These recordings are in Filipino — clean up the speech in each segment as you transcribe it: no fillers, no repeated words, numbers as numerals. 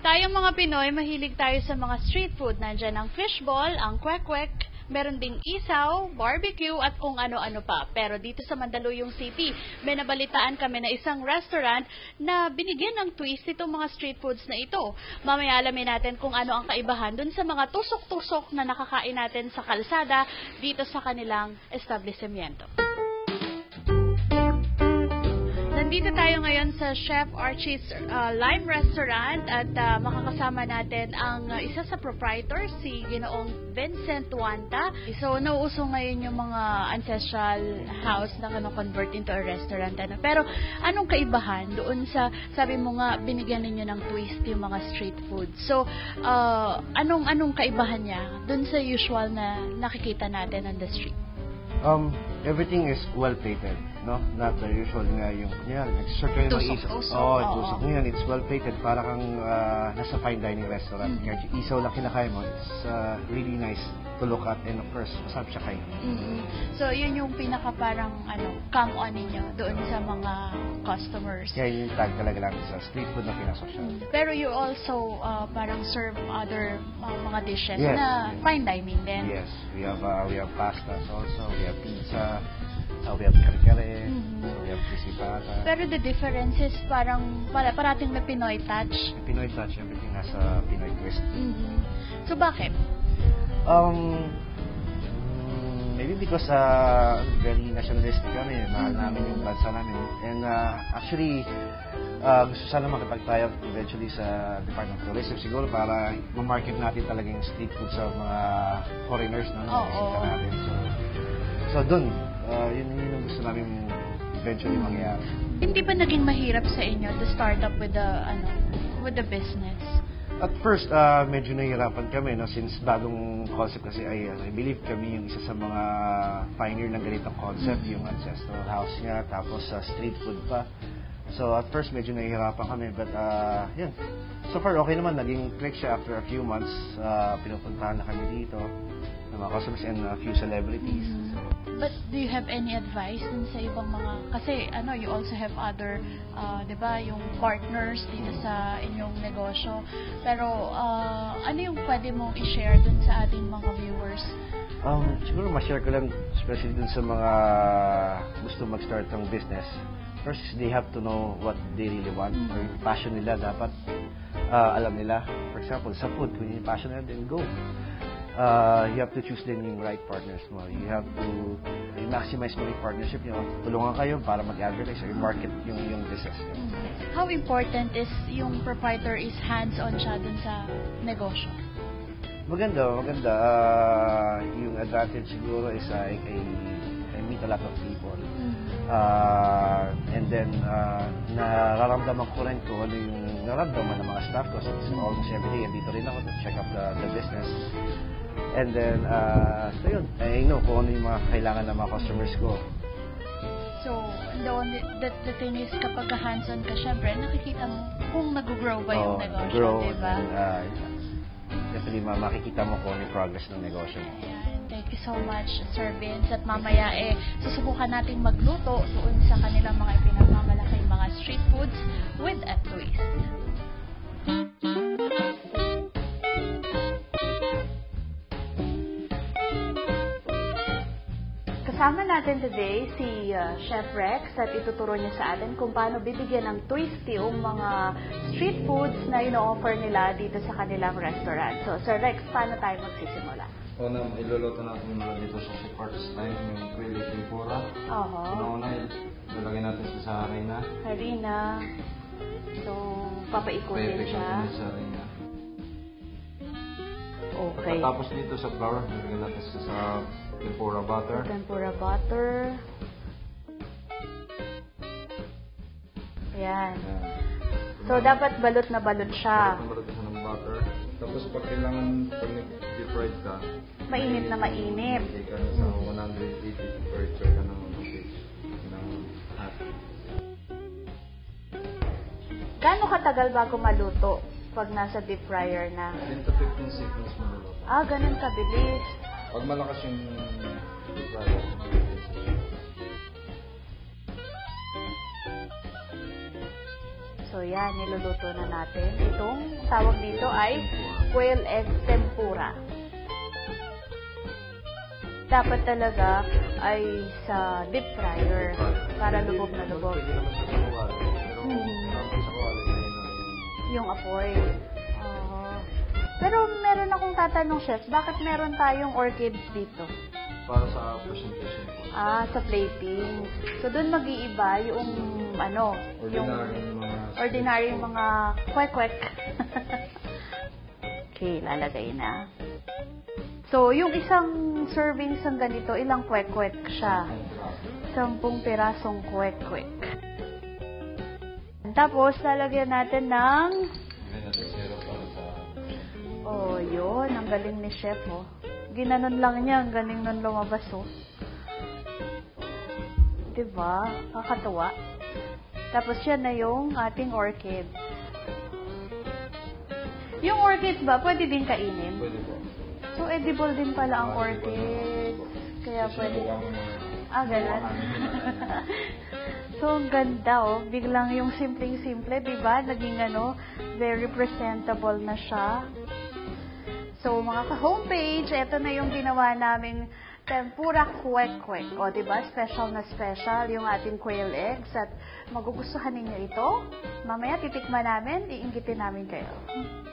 Tayong mga Pinoy, mahilig tayo sa mga street food. Nandyan ang fishball, ang kwek-kwek, meron ding isaw, barbecue, at kung ano-ano pa. Pero dito sa Mandaluyong City, may nabalitaan kami na isang restaurant na binigyan ng twist itong mga street foods na ito. Mamaya alamin natin kung ano ang kaibahan dun sa mga tusok-tusok na nakakain natin sa kalsada dito sa kanilang establishmento. Nandito tayo ngayon sa Chef Archie's Lime Restaurant at makakasama natin ang isa sa proprietor, si Ginoong Vincent Wanta. So, nauuso ngayon yung mga ancestral house na convert into a restaurant. Pero, anong kaibahan doon sa, sabi mo nga, binigyan ninyo ng twist yung mga street food. So, anong kaibahan niya doon sa usual na nakikita natin on the street? Everything is well-plated, no? Not the usual nga yung, tusok ngayon, it's well-plated. Para kang nasa fine dining restaurant. Kahit yung isaw lang kinakain mo, it's really nice to look at, and of course, masarap siya kain. So, yun yung pinaka parang, come on ninyo doon sa mga customers. Kaya yung tag talaga lang sa street food na pinasok siya. Pero you also parang serve other mga dishes na fine dining din. Yes, we have pastas also, we have pizza, we have kare-kare, we have pisipata. Pero the difference is parang parating may Pinoy touch. Pinoy touch, everything nasa Pinoy twist. So bakit? Maybe because very nationalistic kami, mahal namin yung bansa namin. And actually, gusto sana makipag tayo eventually sa Department of Tourism siguro para ma-market natin talaga yung street food sa mga foreigners na nakikita natin. So dun, yun yung gusto namin eventually mangyari. Hindi ba naging mahirap sa inyo to start up with the business? At first, medyo nahihirapan kami, no? Since bagong concept kasi I believe kami yung isa sa mga pioneer ng ganitong concept, yung ancestral house niya, tapos street food pa. So at first, medyo nahihirapan kami, but yun. So far, okay naman, naging click siya after a few months. Pinupuntahan na kami dito ng mga customers and a few celebrities. But do you have any advice dun sa ibang mga, kasi you also have other, di ba, yung partners dito sa inyong negosyo. Pero ano yung pwede mong i-share dun sa ating mga viewers? Siguro ma-share ko lang, especially dun sa mga gusto mag-start ng business. First, they have to know what they really want, or yung passion nila, dapat alam nila. For example, sa food, kung yung passion nila, then go. You have to choose din yung right partners mo. You have to maximize mo yung partnership nyo. Tulungan kayo para mag-advertise or market yung business nyo. How important is yung proprietor is hands-on siya dun sa negosyo? Maganda. Yung advantage siguro is I meet a lot of people. And then, nararamdaman ko rin kung ano yung nararamdaman ng mga staff ko. So, almost every day, dito rin ako to check up the business. And then, so yun, I know kung ano yung mga kailangan ng mga customers ko. So, the thing is, kapag hands-on ka, syempre, nakikita mo kung nag-grow ba yung negosyo, diba? Definitely, makikita mo kung ano yung progress ng negosyo mo. Thank you so much, Sir Vince. At mamaya, susubukan nating magluto doon sa kanilang mga pinagmamalaking mga street foods with a twist. Kasama natin today si Chef Rex at ituturo niya sa atin kung paano bibigyan ng twist yung mga street foods na ino-offer nila dito sa kanilang restaurant. So, Sir Rex, paano tayo magsisimula? Una, iluluto natin mga dito sa Chef Archie's Lime, yung Quail Tempura. Una, ilalagay natin sa harina. So, papaikutin siya. Sa harina. Okay. Tapos dito sa flour, ilalagay natin sa tempura butter. Ayan. So, dapat balot na balot siya. Balot ng butter. Tapos pag kailangan, pag nag-deep-fried ka, mainit na mainit. Hindi ka sa 180 temperature ka ng hot. Gaano katagal bago maluto pag nasa deep fryer na? 10 to 15 seconds maluluto. Ganun kabilis. Pag malakas yung deep fryer, So, So, yan, niluluto na natin. Itong tawag dito ay quail egg tempura. Dapat talaga ay sa deep fryer para lubog na lubog. Pwede naman sa kawali. Pero sa kawali na yun. Yung apoy. Pero meron akong tatanong, chef, bakit meron tayong orchids dito? Para sa presentation po. Sa plating. So, doon mag-iiba yung, ordinary mga kwek-kwek. Okay, lalagay na. So, yung isang serving ng ganito, ilang kwek-kwek siya? 10 pirasong kwek-kwek. Tapos, lalagyan natin ng... yun. Ang galing ni chef, Ginanon lang niya. Ang galing nun lumabas, Diba? Kakatuwa. Tapos, yan na yung ating orchid. Yung orchids ba, pwede din kainin? Pwede po. So, edible din pala ang orchid. Kaya pwede. Ganun. So, ang ganda, Biglang yung simpleng-simple, diba? Naging, very presentable na siya. So, mga ka-homepage, ito na yung ginawa naming tempura kwek-kwek. Diba? Special na special yung ating quail eggs. At magugustuhan ninyo ito. Mamaya titikman namin, iinggitin namin kayo.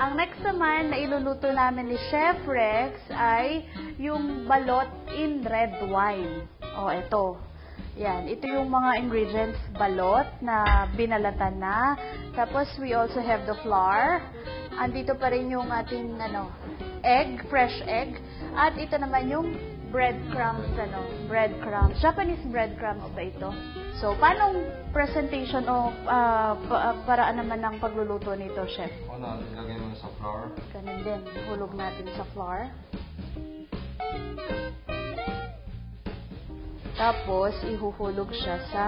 Ang next naman na iluluto namin ni Chef Rex ay yung balot in red wine. Ito. Yan. Ito yung mga ingredients. Balot na binalatan na. Tapos, we also have the flour. Andito pa rin yung ating, egg, fresh egg. At ito naman yung breadcrumbs, breadcrumbs. Japanese breadcrumbs ba ito? So, paano presentation o paraan naman ng pagluluto nito, chef? Ilagay mo sa flour. Ganun din. Hulog natin sa flour. Tapos, ihuhulog siya sa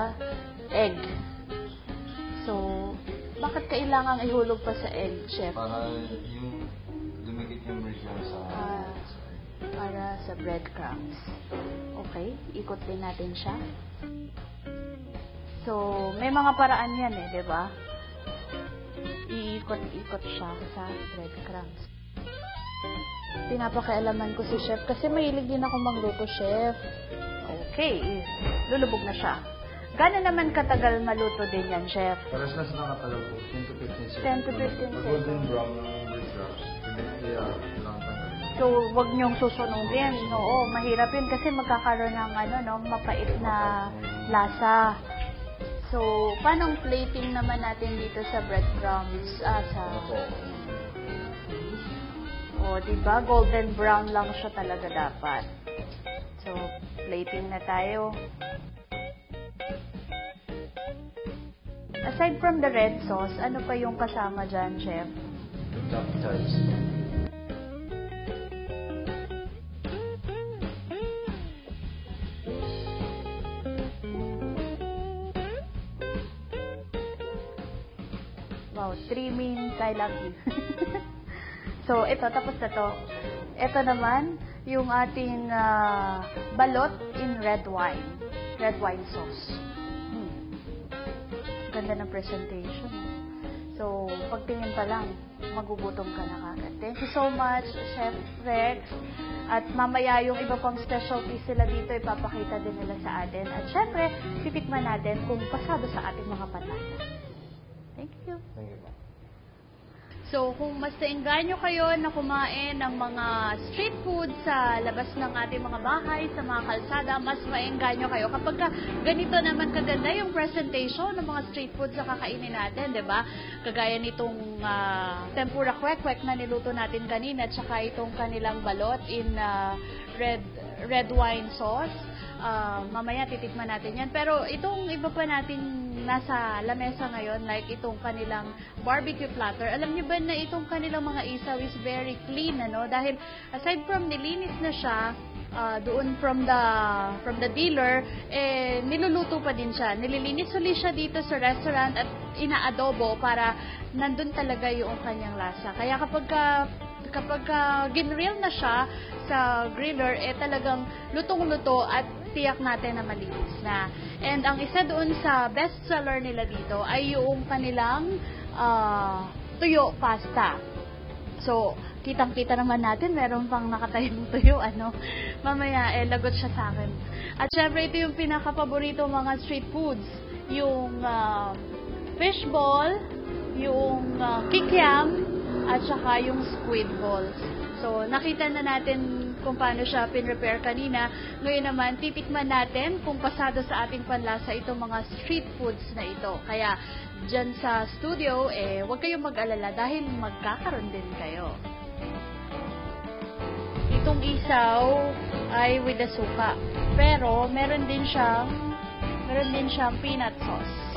egg. So, bakit kailangang ihulog pa sa egg, chef? Para yung dumikit yung breadcrumbs sa para sa breadcrumbs. Okay, ikot din natin siya. So, may mga paraan yan di ba? Iikot-ikot siya sa breadcrumbs. Pinapakialaman ko si chef kasi mahilig din ako magluto, chef. Okay, lulubog na siya. Gano'n naman katagal maluto din yan, chef? Paras na sila katagal po, 10 to 15 seconds. 10 to 15 seconds. Golden brown ng breadcrumbs. Lang tagal. So, wag niyong susunugin. Oo, mahirap yun kasi magkakaroon ng mapait na lasa. So, paano plating naman natin dito sa breadcrumbs? Diba? Golden brown lang siya talaga dapat. So, plating na tayo. Aside from the red sauce, ano pa yung kasama dyan, chef? Chopped chives. Wow, 3 means I love you. So, ito, tapos na to. Ito naman, yung ating balot in red wine. Red wine sauce. Ganda ng presentation. So, pagtingin pa lang, magugutom ka na kagad. Thank you so much, Chef Rex. At mamaya yung iba pang specialties sila dito, ipapakita din nila sa atin. At syempre, titikman natin kung pasado sa ating mga patata. Thank you. Thank you po. So, kung mas naengganyo kayo na kumain ng mga street food sa labas ng ating mga bahay, sa mga kalsada, mas maengganyo kayo kapag ganito naman kaganda yung presentation ng mga street food sa kakainin natin, di ba? Kagaya nitong tempura kwek-kwek na niluto natin kanina, at saka itong kanilang balot in red wine sauce. Mamaya titikman natin yan. Pero itong iba pa natin nasa lamesa ngayon, like itong kanilang barbecue platter, alam niyo ba na itong kanilang mga isaw is very clean, Dahil aside from nilinis na siya, doon from the dealer, niluluto pa din siya. Nililinis ulit siya dito sa restaurant at inaadobo para nandun talaga yung kanyang lasa. Kaya kapag ginrill na siya sa griller, talagang lutong-luto at tiyak natin na malinis na. And ang isa doon sa bestseller nila dito ay yung kanilang tuyo pasta. So, kitang-kita naman natin, meron pang nakatayong tuyo, mamaya, lagot siya sa akin. At syempre, ito yung pinaka-paborito mga street foods. Yung fishball, yung kikiam, at saka yung squid balls. So, nakita na natin kung paano siya pin-prepare kanina. Ngayon naman, titikman natin kung pasado sa ating panlasa itong mga street foods na ito. Kaya, dyan sa studio, huwag kayong mag-alala dahil magkakaroon din kayo. Itong isaw ay with the suka. Pero, meron din siyang peanut sauce.